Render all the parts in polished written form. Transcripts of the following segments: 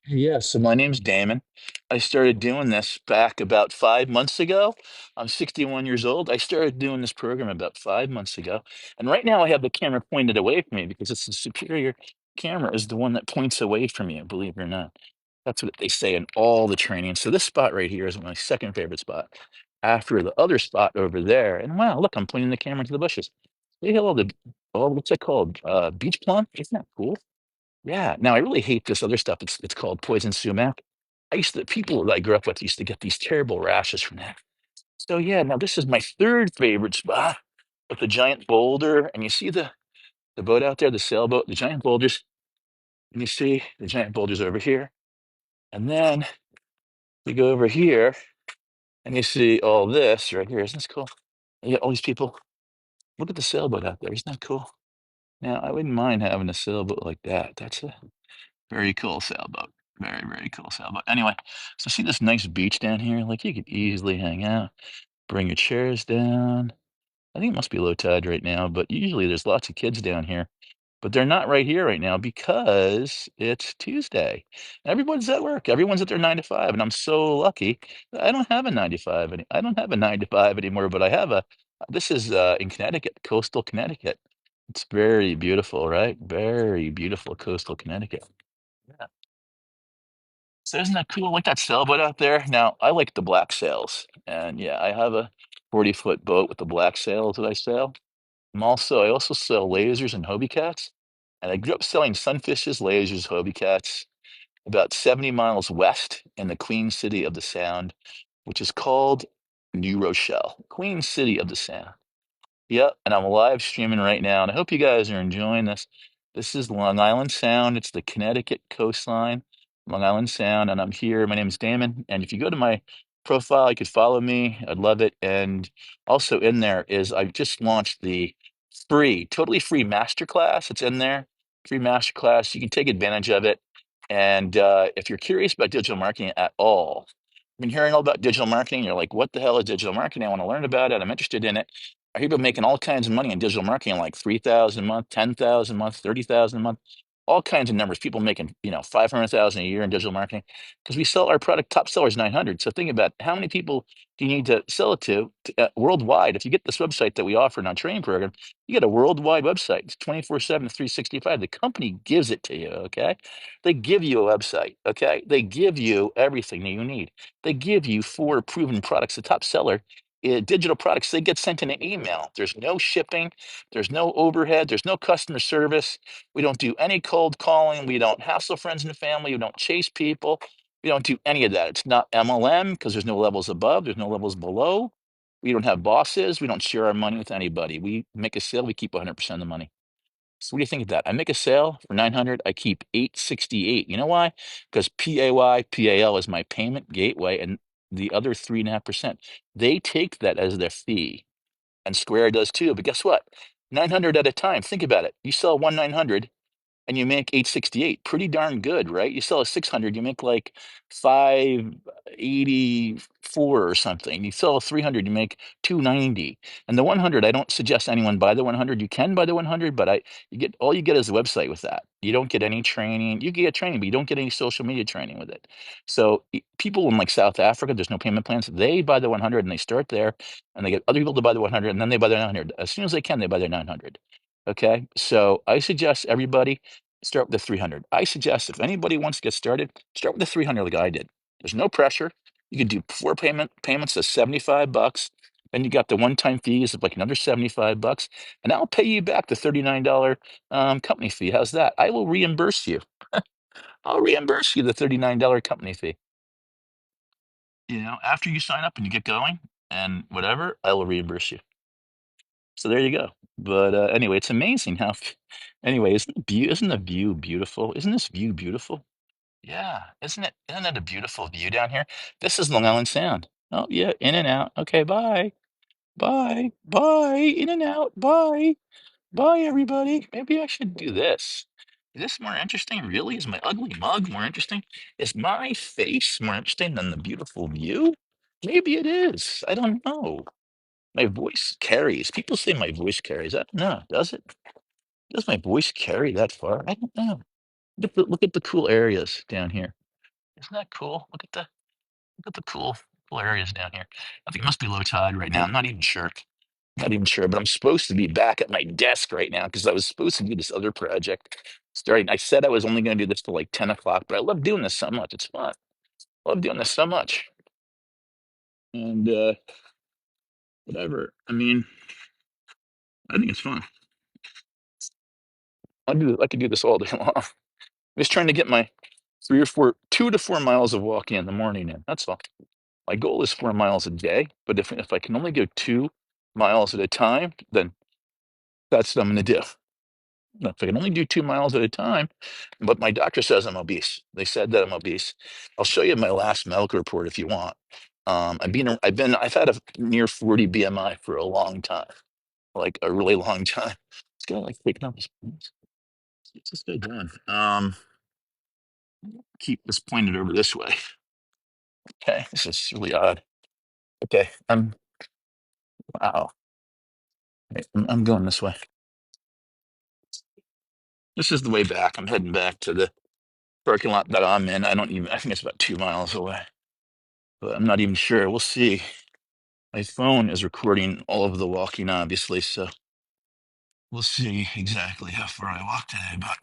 Yeah, so my name's Damon. I started doing this back about 5 months ago. I'm 61 years old. I started doing this program about 5 months ago. And right now I have the camera pointed away from me because it's the superior camera is the one that points away from you, believe it or not. That's what they say in all the training. So this spot right here is my second favorite spot after the other spot over there. And wow, look, I'm pointing the camera to the bushes. See all what's it called? Beach plum? Isn't that cool? Yeah. Now I really hate this other stuff. It's called poison sumac. People that I grew up with used to get these terrible rashes from that. So yeah, now this is my third favorite spot with the giant boulder. And you see the boat out there, the sailboat, the giant boulders. And you see the giant boulders over here. And then you go over here and you see all this right here. Isn't this cool? You got all these people. Look at the sailboat out there. Isn't that cool? Now I wouldn't mind having a sailboat like that. That's a very cool sailboat. Very, very cool sailboat. Anyway, so see this nice beach down here? Like you could easily hang out, bring your chairs down. I think it must be low tide right now, but usually there's lots of kids down here. But they're not right here right now because it's Tuesday. Everyone's at work. Everyone's at their 9 to 5, and I'm so lucky. That I don't have a 9 to 5. I don't have a 9 to 5 anymore, but I have a. This is in Connecticut, coastal Connecticut. It's very beautiful, right? Very beautiful coastal Connecticut. Yeah. So isn't that cool? Like that sailboat out there. Now, I like the black sails. And yeah, I have a 40-foot boat with the black sails that I sail. I also sell lasers and Hobie cats. And I grew up selling sunfishes, lasers, Hobie cats about 70 miles west in the Queen City of the Sound, which is called New Rochelle, Queen City of the Sound. Yep, and I'm live streaming right now, and I hope you guys are enjoying this. This is Long Island Sound. It's the Connecticut coastline, Long Island Sound, and I'm here. My name is Damon, and if you go to my profile, you could follow me. I'd love it. And also in there is I've just launched the totally free masterclass. It's in there, free masterclass. You can take advantage of it. And if you're curious about digital marketing at all, you've been hearing all about digital marketing. You're like, what the hell is digital marketing? I want to learn about it. I'm interested in it. I hear people making all kinds of money in digital marketing, like 3,000 a month, 10,000 a month, 30,000 a month, all kinds of numbers. People making, 500,000 a year in digital marketing because we sell our product. Top seller is 900. So think about how many people do you need to sell it to worldwide? If you get this website that we offer in our training program, you get a worldwide website. It's 24/7, 365. The company gives it to you. Okay. They give you a website. Okay. They give you everything that you need. They give you four proven products. The top seller digital products, they get sent in an email. There's no shipping, there's no overhead, there's no customer service. We don't do any cold calling. We don't hassle friends and family. We don't chase people. We don't do any of that. It's not MLM because there's no levels above, there's no levels below. We don't have bosses. We don't share our money with anybody. We make a sale, we keep 100% of the money. So what do you think of that? I make a sale for 900, I keep 868. You know why? Because PAL is my payment gateway, and the other 3.5%, they take that as their fee. And Square does too. But guess what? 900 at a time. Think about it. You sell one 900 and you make 868. Pretty darn good, right? You sell a 600, you make like 584 or something. You sell a 300, you make 290. And the 100, I don't suggest anyone buy the 100. You can buy the 100, but you get is the website with that. You don't get any training. You can get training, but you don't get any social media training with it. So people in like South Africa, there's no payment plans. They buy the 100 and they start there, and they get other people to buy the 100, and then they buy their 900. As soon as they can, they buy their 900. Okay, so I suggest everybody start with the 300. I suggest if anybody wants to get started, start with the 300 like I did. There's no pressure. You can do four payments of 75 bucks. Then you got the one-time fees of like another 75 bucks, and I'll pay you back the $39 company fee. How's that? I will reimburse you. I'll reimburse you the $39 company fee. After you sign up and you get going and whatever, I will reimburse you. So there you go. But anyway, it's amazing how. Anyway, isn't the view beautiful? Isn't this view beautiful? Yeah, isn't it? Isn't it a beautiful view down here? This is Long Island Sound. Oh yeah, in and out. Okay, bye, bye, bye. In and out. Bye, bye, everybody. Maybe I should do this. Is this more interesting? Really? Is my ugly mug more interesting? Is my face more interesting than the beautiful view? Maybe it is. I don't know. My voice carries. People say my voice carries. I don't know. Does it? Does my voice carry that far? I don't know. Look at the cool areas down here. Isn't that cool? Look at the cool areas down here. I think it must be low tide right now. I'm not even sure. Not even sure, but I'm supposed to be back at my desk right now because I was supposed to do this other project starting. I said I was only going to do this till like 10 o'clock, but I love doing this so much. It's fun. I love doing this so much. And whatever. I mean, I think it's fun. I could do this all day long. I'm just trying to get my 2 to 4 miles of walking in the morning in. That's all. My goal is 4 miles a day, but if I can only go 2 miles at a time, then that's what I'm going to do. If I can only do 2 miles at a time, but my doctor says I'm obese. They said that I'm obese. I'll show you my last medical report if you want. I've had a near 40 BMI for a long time, like a really long time. It's gonna like taking up his points. What's this guy doing? Keep this pointed over this way. Okay, this is really odd. Okay, wow. I'm going this way. This is the way back. I'm heading back to the parking lot that I'm in. I think it's about 2 miles away, but I'm not even sure. We'll see. My phone is recording all of the walking, obviously, so we'll see exactly how far I walk today, but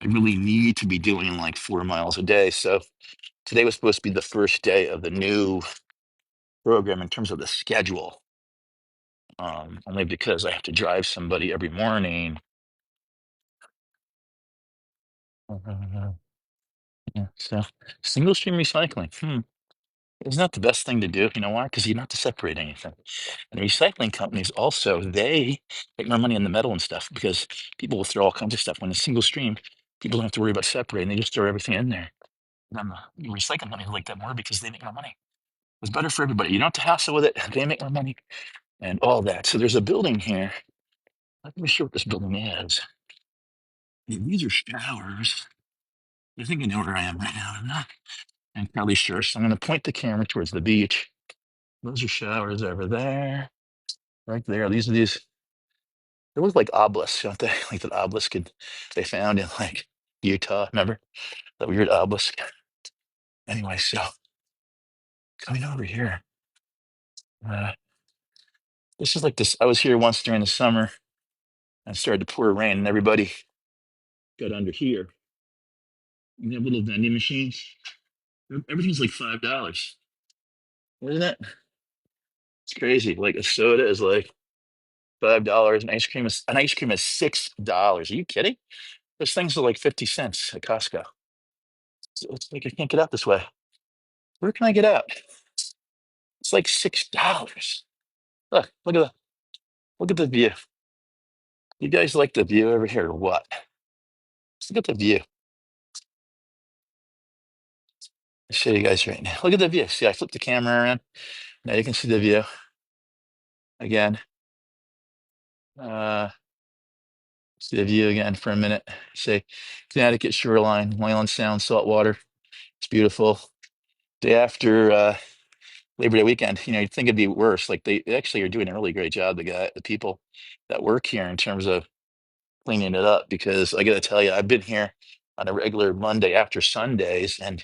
I really need to be doing like 4 miles a day. So today was supposed to be the first day of the new program in terms of the schedule. Only because I have to drive somebody every morning. Yeah, so single stream recycling. Isn't that the best thing to do? You know why? Because you don't have to separate anything. And recycling companies also, they make more money on the metal and stuff because people will throw all kinds of stuff. When it's single stream, people don't have to worry about separating. They just throw everything in there. And the recycling companies like that more because they make more money. It's better for everybody. You don't have to hassle with it. They make more money and all that. So there's a building here. I'm not really sure what this building is. These are showers. I think I know where I am right now. I'm probably sure. So I'm going to point the camera towards the beach. Those are showers over there, right there. These. They look like obelisks, don't they? Like that obelisk they found in like Utah. Remember that weird obelisk? Anyway, so coming over here, uh, this is like this. I was here once during the summer and it started to pour rain, and everybody got under here. And they have little vending machines. Everything's like $5, isn't it? It's crazy. Like a soda is like $5, and ice cream is $6. Are you kidding? Those things are like 50 cents at Costco. So it's like I can't get out this way. Where can I get out? It's like $6. Look at the view. You guys like the view over here or what? Look at the view. I'll show you guys right now. Look at the view. See, I flipped the camera around. Now you can see the view again. Uh, see the view again for a minute. Say Connecticut shoreline, Wayland Sound, saltwater. It's beautiful. Day after Labor Day weekend, you'd think it'd be worse. Like they actually are doing a really great job. The people that work here in terms of cleaning it up, because I got to tell you, I've been here on a regular Monday after Sundays, and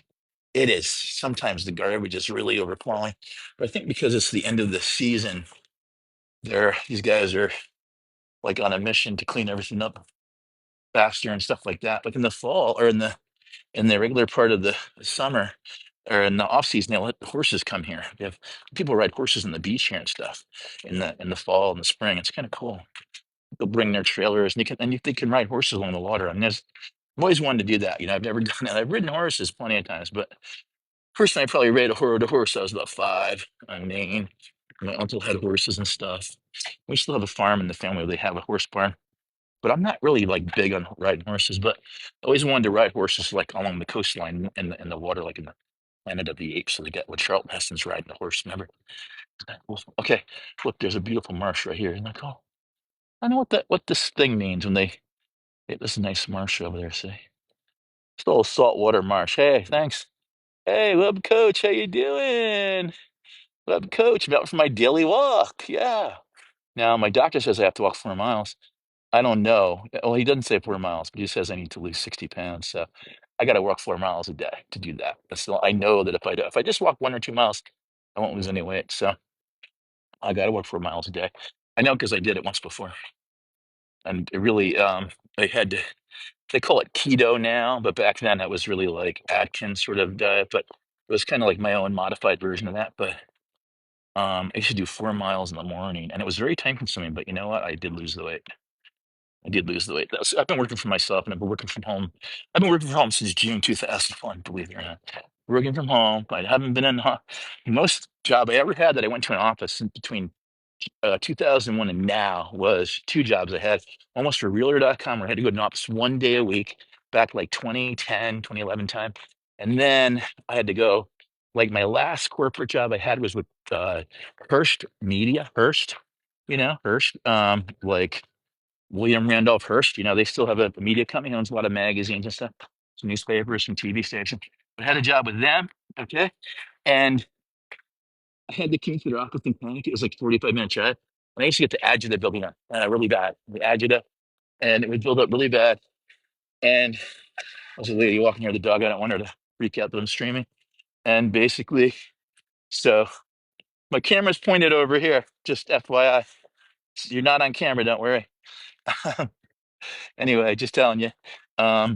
it is sometimes the garbage is really overflowing. But I think because it's the end of the season, these guys are like on a mission to clean everything up faster and stuff like that. Like in the fall or in the regular part of the summer or in the off season, they let the horses come here. They have people ride horses on the beach here and stuff in the fall and the spring. It's kind of cool. They'll bring their trailers and they can ride horses along the water. I mean, I've always wanted to do that. I've never done it. I've ridden horses plenty of times, but first time I probably rode a horse, I was about 5 on Maine. My uncle had horses and stuff. We still have a farm in the family where they have a horse barn, but I'm not really like big on riding horses, but I always wanted to ride horses like along the coastline in the water, like in the Planet of the Apes. So they get when Charlton Heston's riding the horse, remember? Isn't that cool? Okay, look, there's a beautiful marsh right here. Isn't that cool? I know what this thing means when hey, this is a nice marsh over there, see? It's a little saltwater marsh. Hey, thanks. Hey, what's up, coach? How you doing? What up, coach? I'm out for my daily walk. Yeah. Now, my doctor says I have to walk 4 miles. I don't know. Well, he doesn't say 4 miles, but he says I need to lose 60 pounds. So I got to walk 4 miles a day to do that. So I know that if I just walk 1 or 2 miles, I won't lose any weight. So I got to walk 4 miles a day. I know because I did it once before, and it really I had to. They call it keto now, but back then it was really like Atkins sort of diet, but it was kind of like my own modified version of that. But I used to do 4 miles in the morning, and it was very time consuming. But you know what? I did lose the weight. I did lose the weight. I've been working for myself, and I've been working from home. I've been working from home since June 2001, believe it or not. Working from home. I haven't been in most job I ever had that I went to an office in between 2001 and now was two jobs I had. Almost for realtor.com where I had to go to an office 1 day a week back like 2010, 2011 time. And then I had to go, like my last corporate job I had was with Hearst Media, Hearst, Hearst, like William Randolph Hearst. They still have a media company, owns a lot of magazines and stuff, some newspapers, some TV stations. But I had a job with them, okay? And I had to commute to their office in Connecticut. It was like 45-minute drive. And I used to get the agita building up really bad, the agita, and it would build up really bad. And I was a lady walking near the dog. I don't want her to freak out that I'm streaming. And basically, so my camera's pointed over here, just FYI. You're not on camera, don't worry. Anyway, just telling you.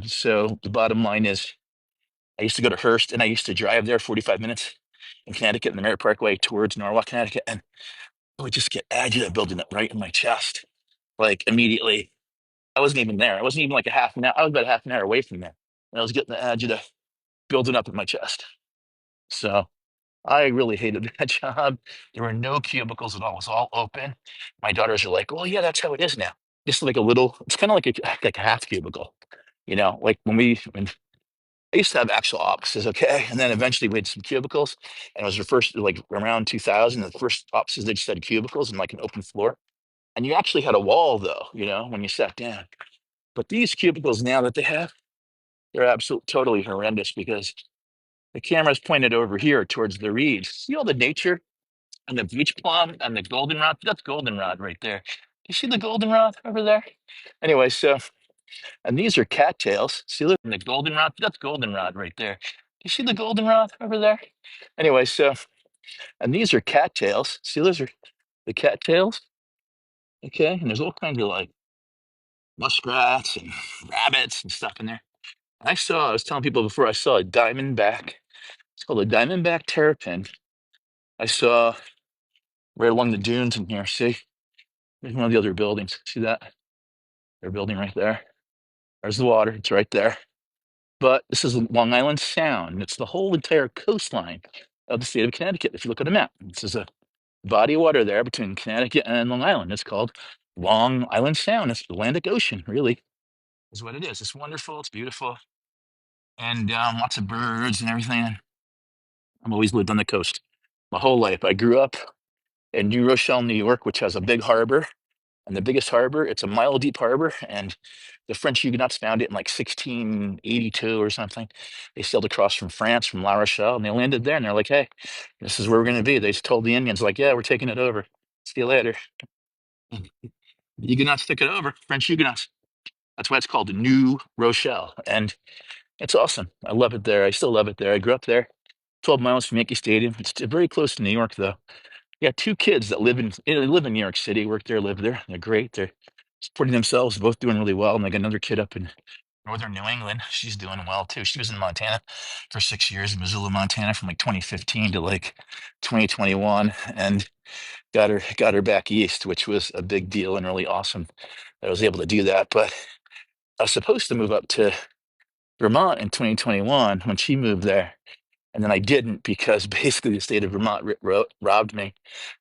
So the bottom line is I used to go to Hearst and I used to drive there 45 minutes in Connecticut in the Merritt Parkway towards Norwalk, Connecticut. And I would just get agita building up right in my chest, like immediately. I wasn't even there. I wasn't even like a half an hour. I was about half an hour away from there. And I was getting the agita building up in my chest. So I really hated that job. There were no cubicles at all. It was all open. My daughters are like, well, yeah, that's how it is now. Just like it's kind of like a half cubicle, like when I used to have actual offices, okay? And then eventually we had some cubicles. And it was the first, like around 2000, the first offices, they just had cubicles and like an open floor. And you actually had a wall though, when you sat down. But these cubicles now that they have, they're absolutely totally horrendous because the camera's pointed over here towards the reeds. See all the nature and the beach plum and the goldenrod? That's goldenrod right there. You see the goldenrod over there? Anyway, and these are cattails. See, look, and the goldenrod? That's goldenrod right there. You see the goldenrod over there? Anyway, and these are cattails. See, those are the cattails. Okay, and there's all kinds of like muskrats and rabbits and stuff in there. I was telling people before, I saw a diamondback. It's called a diamondback terrapin. I saw right along the dunes in here. See, there's one of the other buildings. See that? They're building right there. There's the water. It's right there. But this is Long Island Sound. And it's the whole entire coastline of the state of Connecticut. If you look at a map, this is a body of water there between Connecticut and Long Island. It's called Long Island Sound. It's the Atlantic Ocean, really, is what it is. It's wonderful. It's beautiful. And lots of birds and everything. I've always lived on the coast my whole life. I grew up in New Rochelle, New York, which has a big harbor. And the biggest harbor, it's a mile deep harbor. And the French Huguenots found it in like 1682 or something. They sailed across from France, from La Rochelle, and they landed there. And they're like, hey, this is where we're going to be. They just told the Indians, like, yeah, we're taking it over. See you later. The Huguenots took it over, French Huguenots. That's why it's called New Rochelle. And it's awesome. I love it there. I still love it there. I grew up there, 12 miles from Yankee Stadium. It's very close to New York, though. Yeah, two kids that live in New York City, work there, live there. They're great. They're supporting themselves, both doing really well. And they got another kid up in northern New England. She's doing well too. She was in Montana for 6 years, in Missoula, Montana, from like 2015 to like 2021, and got her back east, which was a big deal and really awesome that I was able to do that. But I was supposed to move up to Vermont in 2021 when she moved there. And then I didn't because basically the state of Vermont robbed me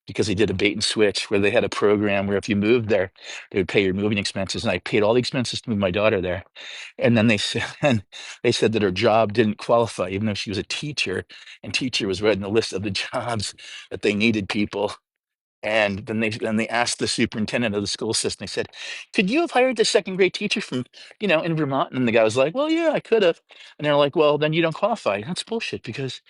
because they did a bait and switch where they had a program where if you moved there, they would pay your moving expenses. And I paid all the expenses to move my daughter there. And then they said that her job didn't qualify, even though she was a teacher, and teacher was right in the list of the jobs that they needed people. And then they asked the superintendent of the school system. They said, "Could you have hired the second grade teacher from, in Vermont?" And the guy was like, "Well, yeah, I could have." And they're like, "Well, then you don't qualify." That's bullshit because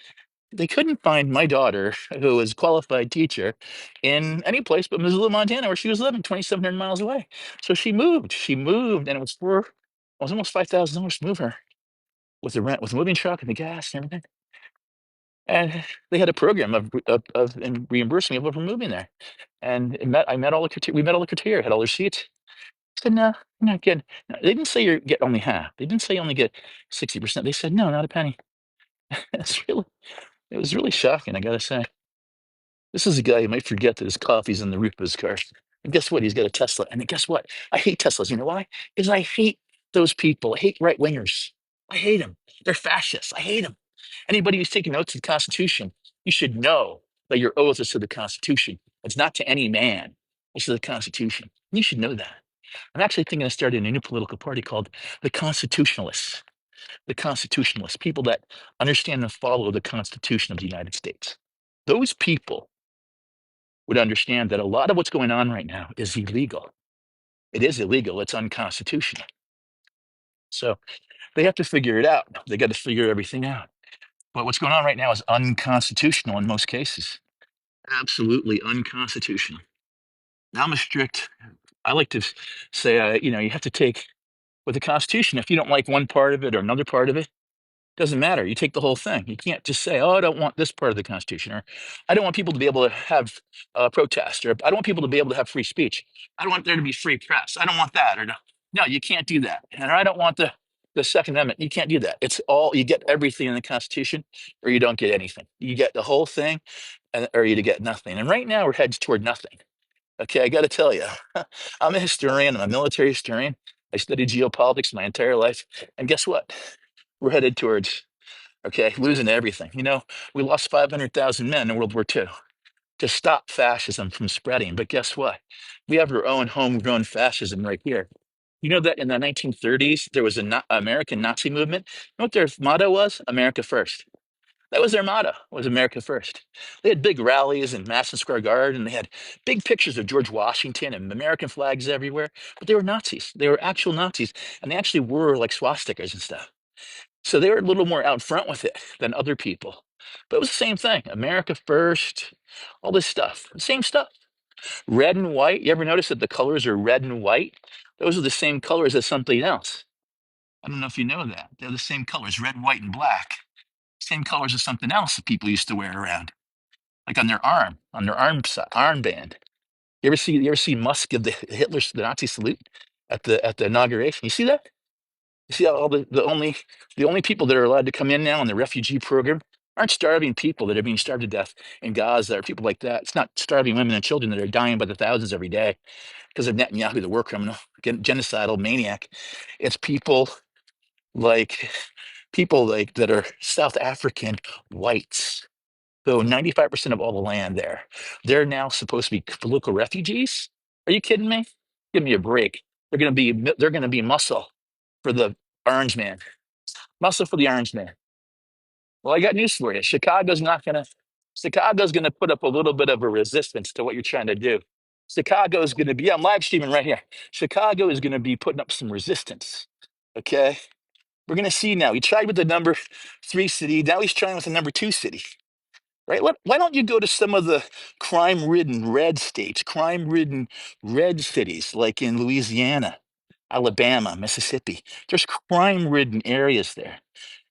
they couldn't find my daughter, who was a qualified teacher, in any place but Missoula, Montana, where she was living, 2,700 miles away. So she moved. She moved, and it was almost $5,000 to move her. with the rent, with the moving truck and the gas and everything. And they had a program of reimbursing people for moving there. And I met all the we met all the criteria, had all their seats. I said, no, you're not getting, no," they didn't say you get only half. They didn't say you only get 60%. They said, no, not a penny. It was really shocking, I gotta say. This is a guy you might forget that his coffee's in the roof of his car. And guess what? He's got a Tesla. And guess what? I hate Teslas. You know why? Because I hate those people. I hate right wingers. I hate them. They're fascists. I hate them. Anybody who's taking notes of the Constitution, you should know that your oath is to the Constitution. It's not to any man. It's to the Constitution. You should know that. I'm actually thinking of starting a new political party called the Constitutionalists. The Constitutionalists, people that understand and follow the Constitution of the United States. Those people would understand that a lot of what's going on right now is illegal. It is illegal. It's unconstitutional. So they have to figure it out. They got to figure everything out. But what's going on right now is unconstitutional in most cases. Absolutely unconstitutional. Now I'm a strict. I like to say, you have to take with the Constitution. If you don't like one part of it or another part of it, doesn't matter. You take the whole thing. You can't just say, "Oh, I don't want this part of the Constitution," or "I don't want people to be able to have protest," or "I don't want people to be able to have free speech. I don't want there to be free press. I don't want that." Or no, you can't do that. And I don't want the Second Amendment. You can't do that. It's all you get everything in the Constitution, or you don't get anything. You get the whole thing, or you get nothing. And right now we're heads toward nothing. Okay, I got to tell you, I'm a historian. I'm a military historian. I studied geopolitics my entire life, and guess what? We're headed towards losing everything. We lost 500,000 men in World War II to stop fascism from spreading. But guess what? We have our own homegrown fascism right here. You know that in the 1930s, there was an American Nazi movement. You know what their motto was? America first. That was their motto, was America first. They had big rallies in Madison Square Garden. They had big pictures of George Washington and American flags everywhere. But they were Nazis. They were actual Nazis. And they actually wore like swastikas and stuff. So they were a little more out front with it than other people. But it was the same thing. America first, all this stuff. Same stuff. Red and white. You ever notice that the colors are red and white? Those are the same colors as something else. I don't know if you know that. They're the same colors, red, white, and black. Same colors as something else that people used to wear around, like on their armband. You ever see Musk give the the Nazi salute at the inauguration? You see that? You see how all the only people that are allowed to come in now in the refugee program aren't starving people that are being starved to death in Gaza or people like that. It's not starving women and children that are dying by the thousands every day because of Netanyahu, the war criminal, genocidal maniac. It's like people like that are South African whites. So 95% of all the land there, they're now supposed to be political refugees. Are you kidding me? Give me a break. They're gonna be muscle for the orange man. Muscle for the orange man. Well, I got news for you. Chicago's gonna put up a little bit of a resistance to what you're trying to do. Chicago's gonna be, I'm live streaming right here. Chicago is gonna be putting up some resistance. Okay. We're gonna see now. He tried with the number three city. Now he's trying with the number two city. Right? Why don't you go to some of the crime-ridden red states, crime-ridden red cities like in Louisiana, Alabama, Mississippi? There's crime-ridden areas there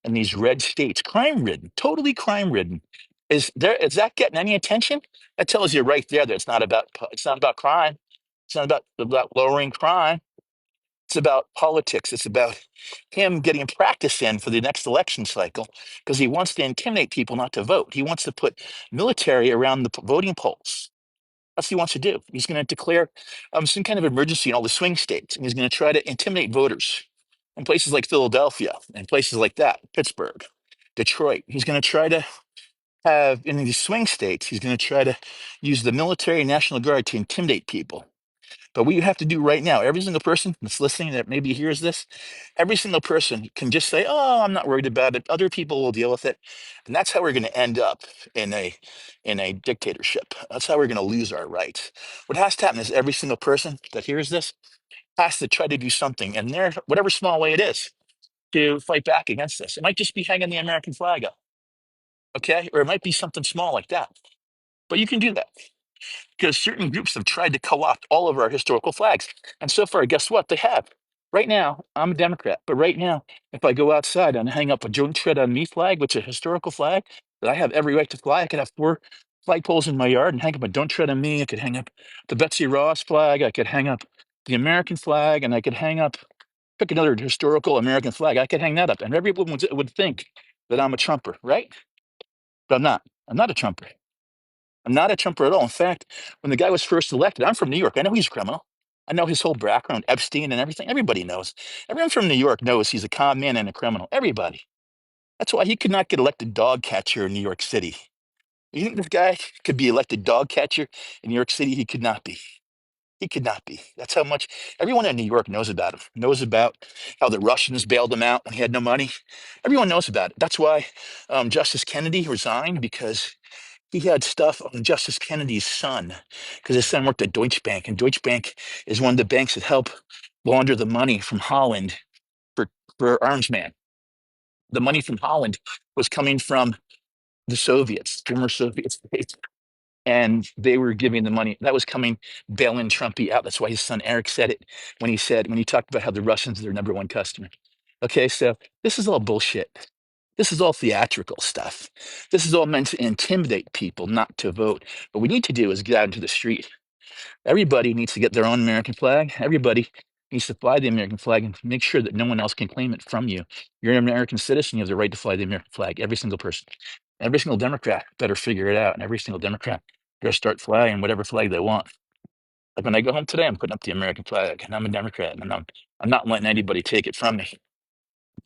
in these red states, crime-ridden, totally crime-ridden. Is that getting any attention? That tells you right there that it's not about crime. It's not about lowering crime. It's about politics. It's about him getting practice in for the next election cycle because he wants to intimidate people not to vote. He wants to put military around the voting polls. That's what he wants to do. He's going to declare some kind of emergency in all the swing states, and he's going to try to intimidate voters in places like Philadelphia and places like that, Pittsburgh, Detroit. He's going to try to have in these swing states. He's going to try to use the military and National Guard to intimidate people. But what you have to do right now, every single person that's listening that maybe hears this, every single person can just say, "Oh, I'm not worried about it. Other people will deal with it," and that's how we're going to end up in a dictatorship. That's how we're going to lose our rights. What has to happen is every single person that hears this has to try to do something in their whatever small way it is to fight back against this. It might just be hanging the American flag up, okay, or it might be something small like that. But you can do that because certain groups have tried to co-opt all of our historical flags. And so far, guess what? They have. Right now, I'm a Democrat, but right now, if I go outside and hang up a "Don't Tread on Me" flag, which is a historical flag that I have every right to fly, I could have 4 flagpoles in my yard and hang up a "Don't Tread on Me." I could hang up the Betsy Ross flag. I could hang up the American flag, and I could hang up pick another historical American flag. I could hang that up, and everyone would think that I'm a Trumper, right? But I'm not. I'm not a Trumper. I'm not a Trumper at all. In fact, when the guy was first elected, I'm from New York. I know he's a criminal. I know his whole background, Epstein and everything. Everybody knows. Everyone from New York knows he's a con man and a criminal. Everybody. That's why he could not get elected dog catcher in New York City. You think this guy could be elected dog catcher in New York City? He could not be. He could not be. That's how much everyone in New York knows about him, knows about how the Russians bailed him out when he had no money. Everyone knows about it. That's why Justice Kennedy resigned because he had stuff on Justice Kennedy's son because his son worked at Deutsche Bank, and Deutsche Bank is one of the banks that help launder the money from Holland for, for arms man. The money from Holland was coming from the Soviets, former Soviet states, and they were giving the money that was coming bailing Trumpy out. That's why his son Eric said it when he talked about how the Russians are their number one customer. Okay, so this is all bullshit. This is all theatrical stuff. This is all meant to intimidate people not to vote. What we need to do is get out into the street. Everybody needs to get their own American flag. Everybody needs to fly the American flag and make sure that no one else can claim it from you. You're an American citizen. You have the right to fly the American flag. Every single person. Every single Democrat better figure it out. And every single Democrat better start flying whatever flag they want. Like when I go home today, I'm putting up the American flag, and I'm a Democrat, and I'm not letting anybody take it from me.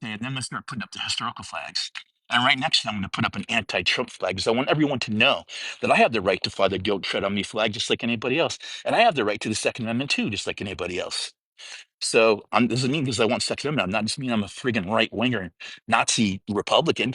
And then I'm gonna start putting up the historical flags. And right next to them, I'm going to put up an anti-Trump flag because I want everyone to know that I have the right to fly the "Don't Tread on Me" flag just like anybody else, and I have the right to the Second Amendment too, just like anybody else. So doesn't mean because I want Second Amendment, I'm not just mean I'm a friggin' right winger, Nazi Republican.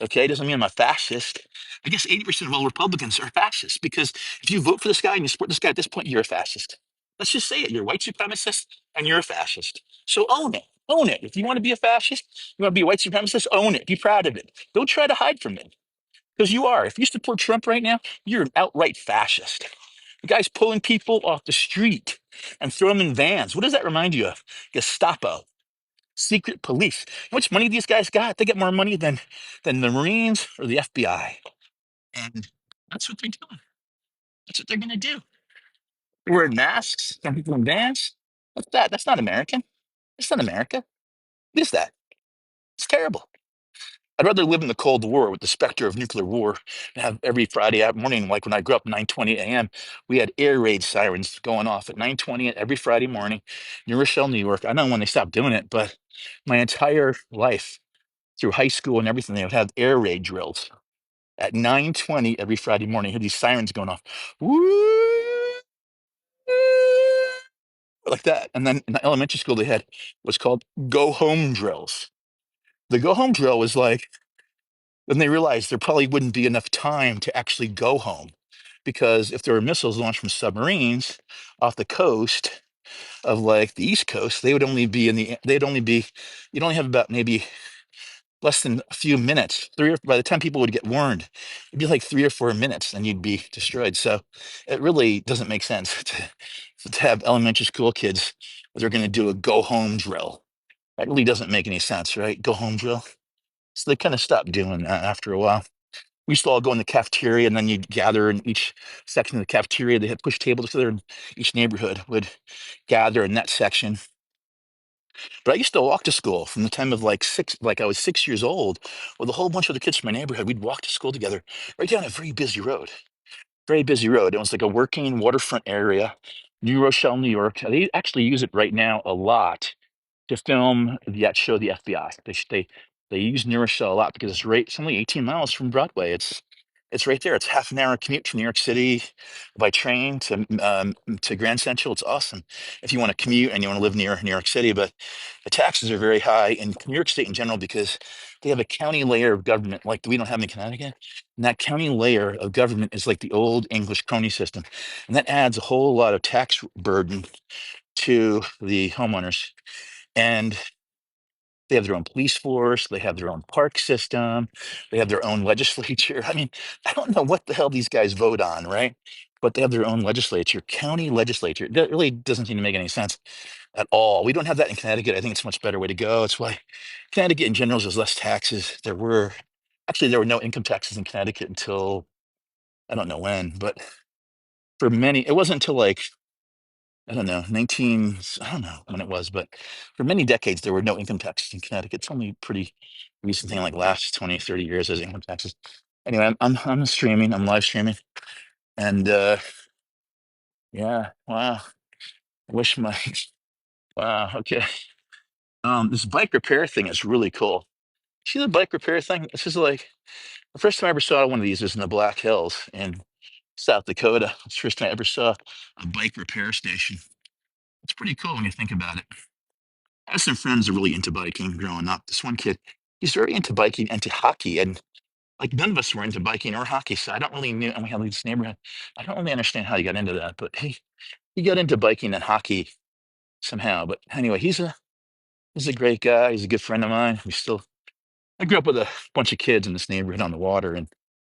Okay, doesn't mean I'm a fascist. I guess 80% of all Republicans are fascists because if you vote for this guy and you support this guy at this point, you're a fascist. Let's just say it. You're a white supremacist and you're a fascist. So own it. Own it. If you want to be a fascist, you want to be a white supremacist, own it. Be proud of it. Don't try to hide from it because you are. If you support Trump right now, you're an outright fascist. The guy's pulling people off the street and throwing them in vans. What does that remind you of? Gestapo, secret police. You know how much money these guys got? They get more money than the Marines or the FBI. And that's what they're doing. That's what they're going to do. They're wearing masks, some people in vans. What's that? That's not American. That's not America. What is that? It's terrible. I'd rather live in the Cold War with the specter of nuclear war and have every Friday morning, like when I grew up, 9:20 a.m., we had air raid sirens going off at 9:20 every Friday morning, New Rochelle, New York. I don't know when they stopped doing it, but my entire life through high school and everything, they would have air raid drills at 9:20 every Friday morning. You hear these sirens going off, woo, like that. And then in the elementary school, they had what's called go home drills. The go home drill was like, then they realized there probably wouldn't be enough time to actually go home because if there were missiles launched from submarines off the coast of like the East Coast, they would only be you'd only have about maybe less than a few minutes. By the time people would get warned, it'd be like 3 or 4 minutes, and you'd be destroyed. So it really doesn't make sense to have elementary school kids. They're going to do a go home drill. That really doesn't make any sense, right? Go home drill. So they kind of stopped doing that after a while. We used to all go in the cafeteria, and then you'd gather in each section of the cafeteria. They had push tables together, and each neighborhood would gather in that section. But I used to walk to school from the time of like I was 6 years old, with a whole bunch of the kids from my neighborhood. We'd walk to school together right down a very busy road. Very busy road. It was like a working waterfront area, New Rochelle, New York. They actually use it right now a lot to film that show, The FBI. They use New Rochelle a lot because it's only 18 miles from Broadway. It's right there. It's half an hour commute to New York City by train to Grand Central. It's awesome if you want to commute and you want to live near New York City. But the taxes are very high in New York State in general because they have a county layer of government like we don't have in Connecticut. And that county layer of government is like the old English crony system, and that adds a whole lot of tax burden to the homeowners. And they have their own police force, they have their own park system, they have their own legislature. I mean, I don't know what the hell these guys vote on, right? But they have their own legislature, county legislature. That really doesn't seem to make any sense. at all. We don't have that in Connecticut. I think it's a much better way to go. It's why Connecticut in general there's less taxes. There were no income taxes in Connecticut until I don't know when, but for many, it wasn't until like I don't know, I don't know when it was, but for many decades, there were no income taxes in Connecticut. It's only pretty recent thing, like last 20, 30 years as income taxes. Anyway, I'm streaming, I'm live streaming. And yeah, wow. I wish my wow, okay. This bike repair thing is really cool. See the bike repair thing? This is like the first time I ever saw one of these was in the Black Hills in South Dakota. It's the first time I ever saw a bike repair station. It's pretty cool when you think about it. I had some friends that were really into biking growing up. This one kid, he's very into biking and to hockey, and like none of us were into biking or hockey, so I don't really knew. And we had this neighborhood. I don't really understand how he got into that, but he got into biking and hockey somehow. But anyway, he's a great guy. He's a good friend of mine. I grew up with a bunch of kids in this neighborhood on the water and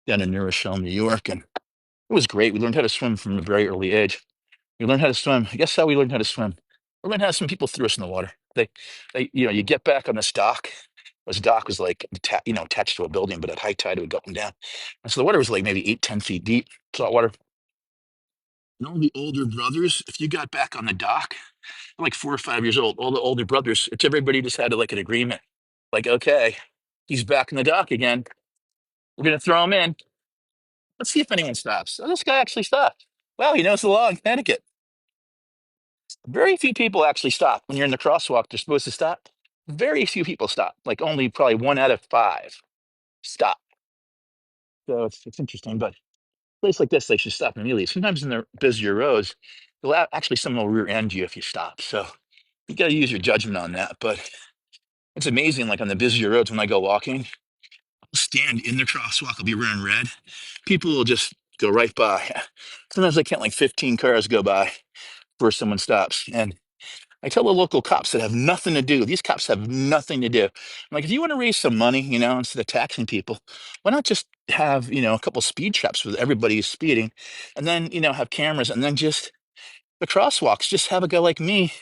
down in New Rochelle, New York, and it was great. We learned how to swim from a very early age. We learned how to swim. Guess how we learned how to swim? We learned how some people threw us in the water. You get back on this dock. This dock was like, attached to a building, but at high tide it would go up and down. And so the water was like maybe 8, 10 feet deep, salt water. And all the older brothers, if you got back on the dock, like 4 or 5 years old, all the older brothers, it's everybody just had like an agreement. Like, okay, he's back in the dock again. We're gonna throw him in. Let's see if anyone stops. Oh, this guy actually stopped. Wow, he knows the law in Connecticut. Very few people actually stop when you're in the crosswalk. They're supposed to stop. Very few people stop. Like only probably 1 out of 5 stop. So it's interesting. But a place like this, they should stop immediately. Sometimes in the busier roads, actually someone will rear end you if you stop. So you got to use your judgment on that. But it's amazing. Like on the busier roads, when I go walking, I'll stand in the crosswalk. I'll be wearing red. People will just go right by. Sometimes I can't like 15 cars go by before someone stops. And I tell the local cops that have nothing to do. These cops have nothing to do. I'm like, if you want to raise some money, instead of taxing people, why not just have, a couple speed traps with everybody who's speeding, and then, have cameras, and then just the crosswalks, just have a guy like me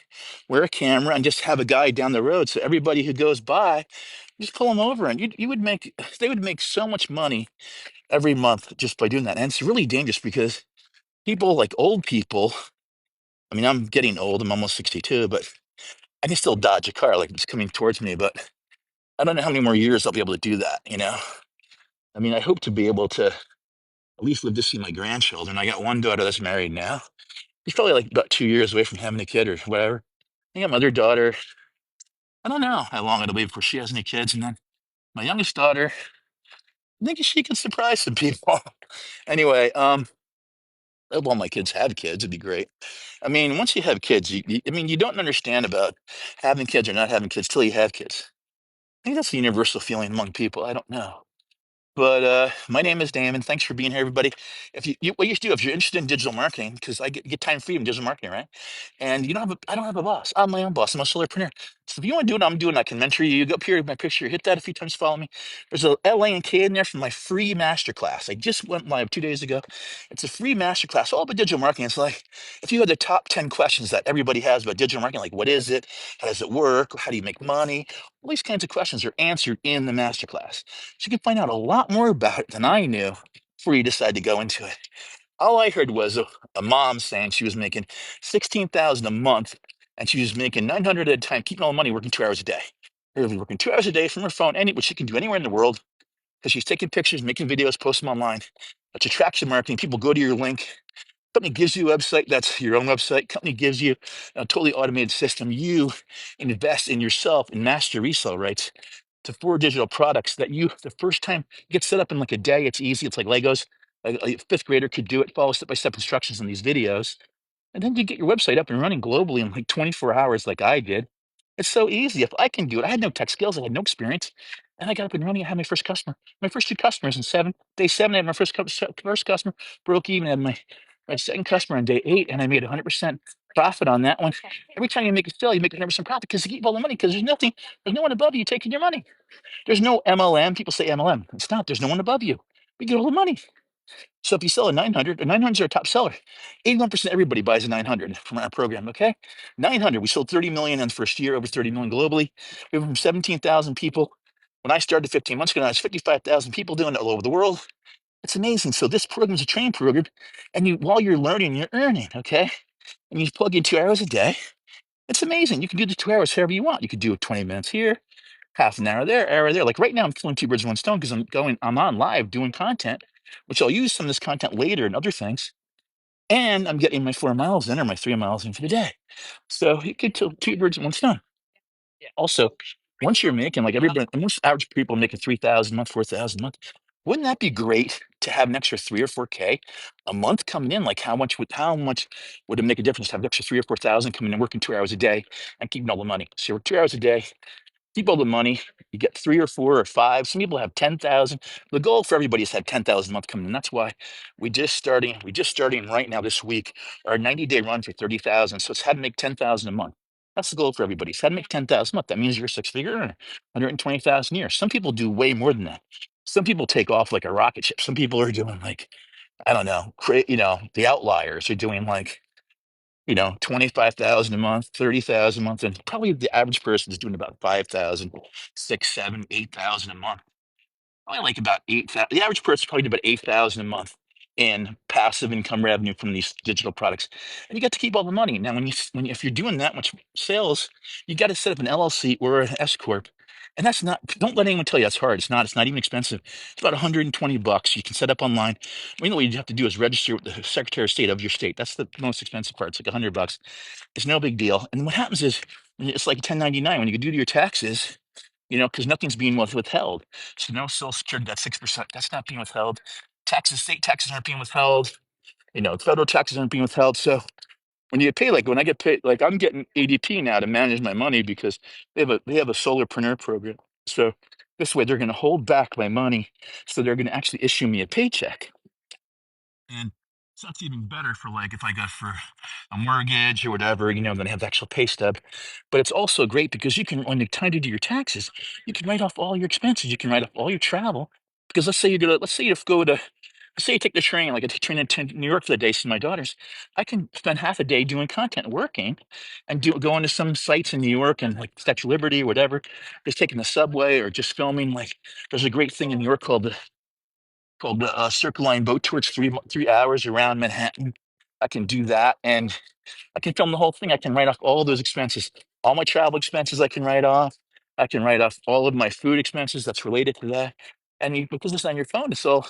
wear a camera and just have a guy down the road. So everybody who goes by, just pull them over, and they would make so much money every month just by doing that. And it's really dangerous because people like old people, I mean, I'm getting old, I'm almost 62, but I can still dodge a car like it's coming towards me, but I don't know how many more years I'll be able to do that. I mean, I hope to be able to at least live to see my grandchildren. I got one daughter that's married now. She's probably like about 2 years away from having a kid or whatever. I got my other daughter. I don't know how long it'll be before she has any kids. And then my youngest daughter, I think she can surprise some people. Anyway, I hope all my kids have kids. It'd be great. I mean, once you have kids, I mean, you don't understand about having kids or not having kids till you have kids. I think that's the universal feeling among people. I don't know. But my name is Damon. Thanks for being here, everybody. If what you should do if you're interested in digital marketing, because I get time free in digital marketing, right? And I don't have a boss. I'm my own boss. I'm a solopreneur. So if you want to do what I'm doing, I can mentor you. You go up here, my picture, hit that a few times, follow me. There's a LA and K in there from my free masterclass. I just went live 2 days ago. It's a free masterclass all about digital marketing. It's like if you had the top 10 questions that everybody has about digital marketing, like what is it? How does it work? How do you make money? All these kinds of questions are answered in the masterclass. So you can find out a lot more about it than I knew before you decide to go into it. All I heard was a mom saying she was making 16,000 a month and she was making 900 at a time, keeping all the money, working 2 hours a day. She was working 2 hours a day from her phone, which she can do anywhere in the world because she's taking pictures, making videos, post them online. It's attraction marketing. People go to your link. Company gives you a website that's your own website. Company gives you a totally automated system. You invest in yourself and master resale rights to 4 digital products that the first time get set up in like a day. It's easy. It's like Legos. A fifth grader could do it, follow step-by-step instructions on these videos. And then you get your website up and running globally in like 24 hours like I did. It's so easy. If I can do it, I had no tech skills, I had no experience. And I got up and running. I had my first customer, my first 2 customers in day 7. I had my first customer, broke even. I had my second customer on day 8, and I made 100% profit on that one. Every time you make a sale, you make 100% profit because you keep all the money because there's no one above you taking your money. There's no MLM. People say MLM. It's not. There's no one above you. We get all the money. So if you sell a 900, a 900 is our top seller. 81% everybody buys a 900 from our program, okay? 900, we sold 30 million in the first year, over 30 million globally. We went from 17,000 people. When I started 15 months ago, now it's 55,000 people doing it all over the world. It's amazing. So this program is a training program, and while you're learning, you're earning, okay? And you plug in 2 hours a day. It's amazing. You can do the 2 hours however you want. You could do it 20 minutes here, half an hour there, hour there. Like right now, I'm killing two birds with one stone because I'm on live doing content, which I'll use some of this content later and other things. And I'm getting my 4 miles in or my 3 miles in for the day. So you could kill two birds with one stone. Also, once you're making like everybody, most average people are making 3,000 a month, 4,000 a month. Wouldn't that be great to have an extra 3 or 4K a month coming in? Like how much would it make a difference to have an extra 3 or 4,000 coming in, working 2 hours a day and keeping all the money? So you work 2 hours a day, keep all the money. You get 3 or 4 or 5. Some people have 10,000. The goal for everybody is to have 10,000 a month coming in. That's why we just starting right now this week our 90-day run for 30,000. So it's how to make 10,000 a month. That's the goal for everybody. It's how to make 10,000 a month. That means you're a six-figure earner, 120,000 a year. Some people do way more than that. Some people take off like a rocket ship. Some people are doing like, I don't know, the outliers are doing like 25,000 a month, 30,000 a month, and probably the average person is doing about 5,000, 6, 7, 8,000 a month. Probably like about 8,000. The average person probably do about 8,000 a month in passive income revenue from these digital products, and you get to keep all the money. Now, if you're doing that much sales, you got to set up an LLC or an S corp, and that's not. Don't let anyone tell you that's hard. It's not. It's not even expensive. It's about 120 bucks. You can set up online. What you have to do is register with the Secretary of State of your state. That's the most expensive part. It's like 100 bucks. It's no big deal. And what happens is it's like 1099 when you do your taxes, because nothing's being withheld. So no Social Security, that 6%, that's not being withheld. Taxes, state taxes aren't being withheld. Federal taxes aren't being withheld. So when you get paid, like when I get paid, like I'm getting ADP now to manage my money because they have a solopreneur program. So this way they're going to hold back my money. So they're going to actually issue me a paycheck. And so that's even better for like if I got for a mortgage or whatever, then I have the actual pay stub. But it's also great because you can, when you time to do your taxes, you can write off all your expenses. You can write off all your travel. Because let's say you go to, let's say you take the train, like I take the train to New York for the day, see my daughters. I can spend half a day doing content, working, and going to some sites in New York and like Statue of Liberty or whatever, just taking the subway or just filming. Like there's a great thing in New York called the Circle Line Boat Tour. It's 3 hours around Manhattan. I can do that, and I can film the whole thing. I can write off all those expenses, all my travel expenses. I can write off. I can write off all of my food expenses that's related to that. And because it's on your phone, it's all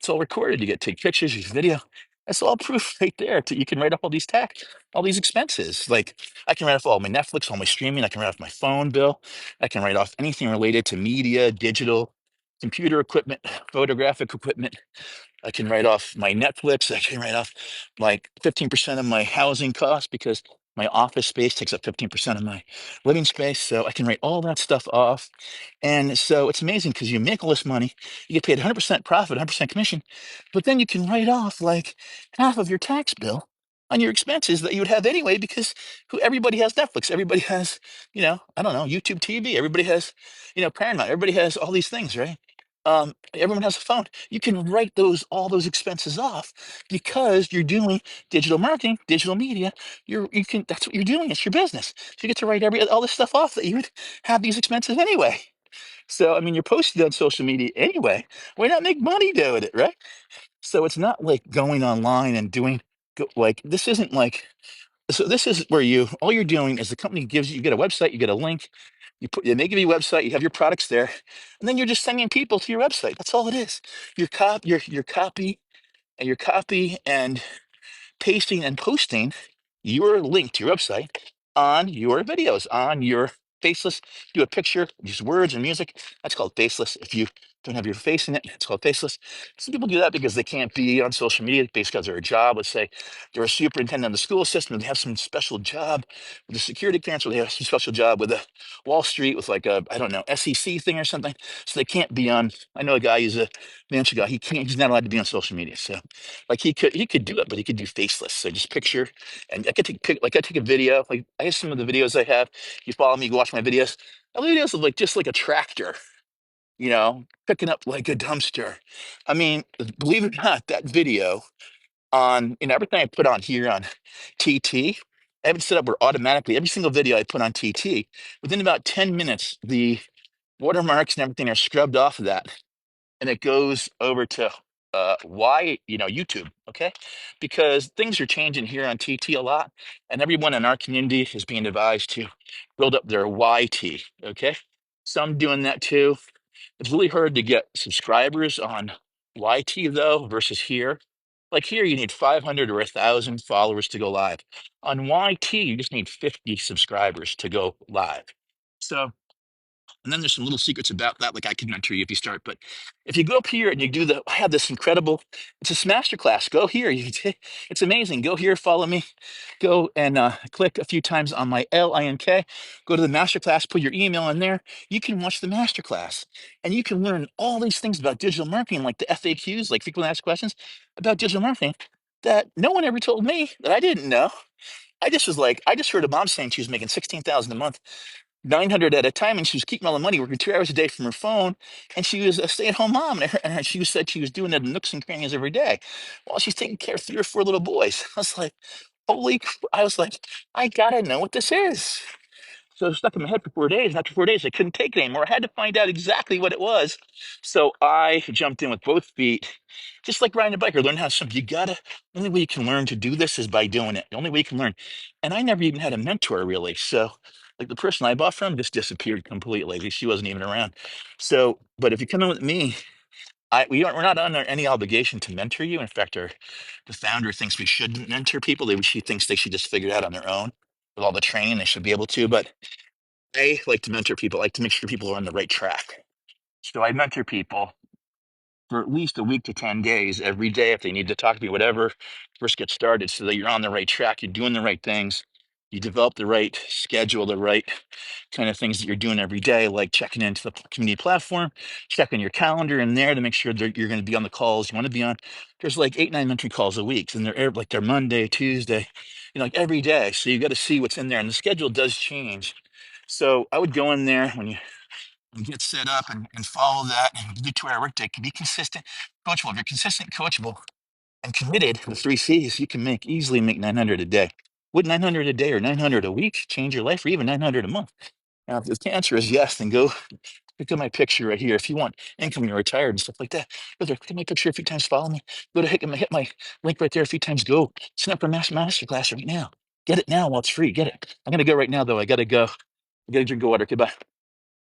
recorded. You get to take pictures, use video. That's all proof right there. You can write off all these expenses. Like I can write off all my Netflix, all my streaming. I can write off my phone bill. I can write off anything related to media, digital, computer equipment, photographic equipment. I can write off my Netflix. I can write off like 15% of my housing costs because my office space takes up 15% of my living space. So I can write all that stuff off. And so it's amazing because you make all this money, you get paid 100% profit, 100% commission, but then you can write off like half of your tax bill on your expenses that you would have anyway because everybody has Netflix. Everybody has, I don't know, YouTube TV. Everybody has, Paramount. Everybody has all these things, right? Everyone has a phone. You can write all those expenses off because you're doing digital marketing, digital media. That's what you're doing. It's your business. So you get to write all this stuff off that you would have these expenses anyway. So I mean, you're posting on social media anyway. Why not make money doing it, right? So it's not like going online and like this isn't like so this is where all you're doing is the company gives you get a website, you get a link, they give you a website, you have your products there, and then you're just sending people to your website. That's all it is. Your copy and pasting and posting your link to your website on your videos, on your faceless. Do a picture, use words and music. That's called faceless. If you don't have your face in it, it's called faceless. Some people do that because they can't be on social media based because they're a job. Let's say they're a superintendent of the school system and they have some special job with a security clearance, or they have some special job with a Wall Street with like a, I don't know, SEC thing or something. So they can't be on. I know a guy, he's a financial guy. He's not allowed to be on social media. So like he could do it, but he could do faceless. So just picture, and I could like I take a video. Like I have some of the videos I have. You follow me, you watch my videos. I have videos of like just like a tractor. picking up like a dumpster. I mean, believe it or not, that video on, everything I put on here on TT, I have it set up where automatically every single video I put on TT, within about 10 minutes, the watermarks and everything are scrubbed off of that, and it goes over to YouTube, okay? Because things are changing here on TT a lot, and everyone in our community is being advised to build up their YT, okay? So I'm doing that too. It's really hard to get subscribers on YT though versus here. Like here, you need 500 or 1,000 followers to go live. On YT, you just need 50 subscribers to go live. So, and then there's some little secrets about that, like I can mentor you if you start. But if you go up here and you I have this incredible, it's a master class. Go here. It's amazing. Go here, follow me. Go and click a few times on my LINK. Go to the master class, put your email in there. You can watch the master class and you can learn all these things about digital marketing, like the FAQs, like frequently asked questions about digital marketing that no one ever told me that I didn't know. I just was like, I just heard a mom saying she was making 16,000 a month, 900 at a time, and she was keeping all the money, working 2 hours a day from her phone, and she was a stay-at-home mom, and she said she was doing it in nooks and crannies every day while she's taking care of 3 or 4 little boys. I was like, I was like, I gotta know what this is. So it was stuck in my head for 4 days. And after 4 days, I couldn't take it anymore. I had to find out exactly what it was. So I jumped in with both feet, just like riding a bike or learn how to swim. The only way you can learn to do this is by doing it. The only way you can learn. And I never even had a mentor really. So like the person I bought from just disappeared completely. She wasn't even around. So, but if you come in with me, we're not under any obligation to mentor you. In fact, the founder thinks we shouldn't mentor people. She thinks they should just figure it out on their own with all the training. They should be able to. But I like to mentor people. I like to make sure people are on the right track. So I mentor people for at least a week to 10 days every day if they need to talk to me, whatever, first get started so that you're on the right track, you're doing the right things, you develop the right schedule, the right kind of things that you're doing every day, like checking into the community platform, checking your calendar in there to make sure that you're going to be on the calls you want to be on. There's like 8, 9 mentoring calls a week, and they're Monday, Tuesday, like every day. So you got to see what's in there, and the schedule does change. So I would go in there when you and get set up and follow that and do 2 hour workday. Can be consistent, coachable. If you're consistent, coachable, and committed, the 3 C's, you can easily make 900 a day. Would 900 a day or 900 a week change your life, or even 900 a month? Now, if the answer is yes, then go look at my picture right here. If you want income, you're retired and stuff like that, go there, click my picture a few times, follow me. Go to hit my link right there a few times. Go sign up for a master class right now. Get it now while it's free. Get it. I'm gonna go right now though. I gotta go. I gotta drink water. Goodbye.